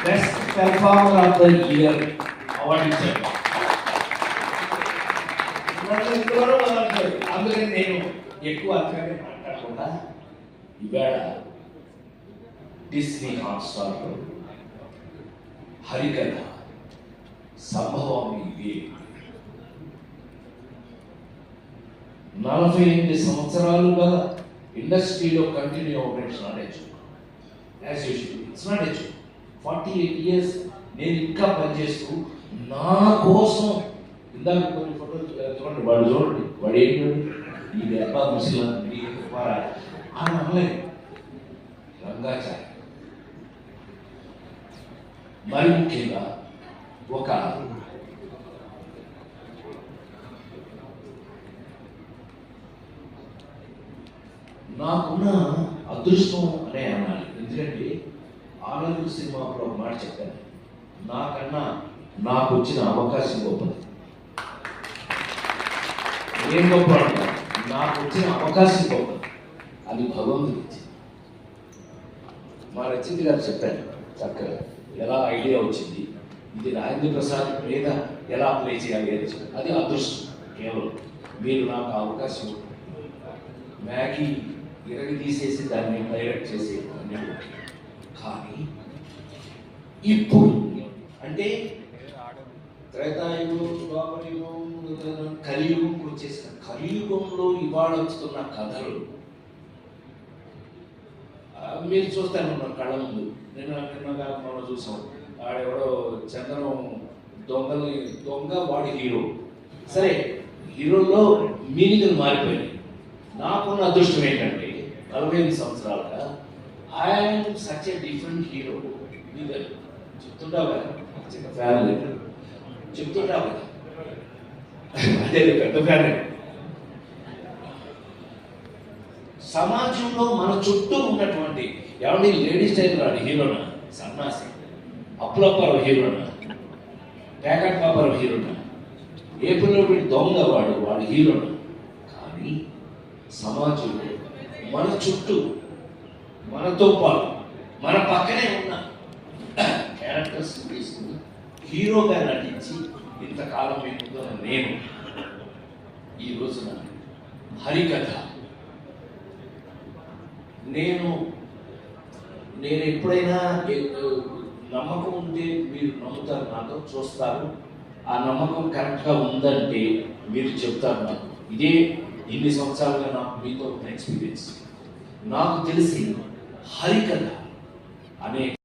Best performer of the year award ఇచ్చారు. అందుకని నేను ఎక్కువ అంతకంటే మాట్లాడకుండా ఇవాళ డిస్నీ హాట్స్టార్లో హరికథ సంభవం ఇది 48 సంవత్సరాలుగా ఇండస్ట్రీలో కంటిన్యూ అవ్వడం it's not a joke. As usual it's not a joke. 48 years నేను ఇంకా పనిచేస్తూ నా కోసం ఇందాక కొన్ని ఫోటోలు చూడండి, వాడు చూడండి, వాడు ఏంటి ఈ అబ్బా ముసిలా అని అనలేదు. రంగాచార్య మరి ముఖ్యంగా ఒక నాకున్న అదృష్టం అనే అనాలి. ఎందుకంటే ఆనంద్ సినిమాలో ఒక మాట చెప్పాను, నాకన్నా నాకు వచ్చిన అవకాశం గొప్పది. ఏం గొప్ప అంటారు, నాకు వచ్చిన అవకాశం గొప్పది, అది భగవంతుడి ఇచ్చింది. మా రచయిత గారు చెప్పారు చక్కగా ఎలా ఐడియా వచ్చింది, ఇది రాజేంద్ర ప్రసాద్ మీద ఎలా ప్లే చేయాలి అని చెప్పి. అది అదృష్టం. కేవలం మీరు నాకు అవకాశం మ్యాగీ ఇరగి తీసేసి దాన్ని డైరెక్ట్ చేసే కానీ ఇప్పుడు అంటే త్రేతాయుగం, ద్వాపరయుగం, కలియుగం వచ్చేసిన కలియుగంలో ఇవాళ వస్తున్న కథలు మీరు చూస్తాను మన కళ్ళ ముందు. నిన్నగా మనం చూసాం, ఆడెవడో చంద్రం దొంగ వాడి హీరో. సరే, హీరోలో మీనింగ్లు మారిపోయినాయి. నాకున్న అదృష్టం ఏంటంటే 45 సంవత్సరాలుగా I'm such a different hero. మీరు చెప్తుంటావు కదా, చిన్న ఫ్యామిలీ చెప్తుంటావు కదా, అదే పెద్ద ఫ్యామిలీ. సమాజంలో మన చుట్టూ ఉన్నటువంటి ఎవరి లేడీస్ టైప్ రాడు హీరోనా, సన్నాసి అప్పులప్పారావు హీరోనా, ప్యాకెట్ పాపారావు హీరోనా, ఏ పిల్లలు దొంగ వాడు హీరోనా. కానీ సమాజంలో మన చుట్టూ మనతో పాటు మన పక్కనే ఉన్న క్యారెక్టర్స్ తీసుకుని హీరోగా నటించి ఇంతకాలం మీకు నేను ఈ రోజున హరికథ నేను ఎప్పుడైనా నమ్మకం ఉంటే మీరు నమ్ముతారు, నాతో చూస్తారు. ఆ నమ్మకం కరెక్ట్గా ఉందంటే మీరు చెప్తారు నాకు. ఇదే ఇన్ని సంవత్సరాలుగా నాకు మీతో ఎక్స్పీరియన్స్. నాకు తెలిసి హరికథ అనే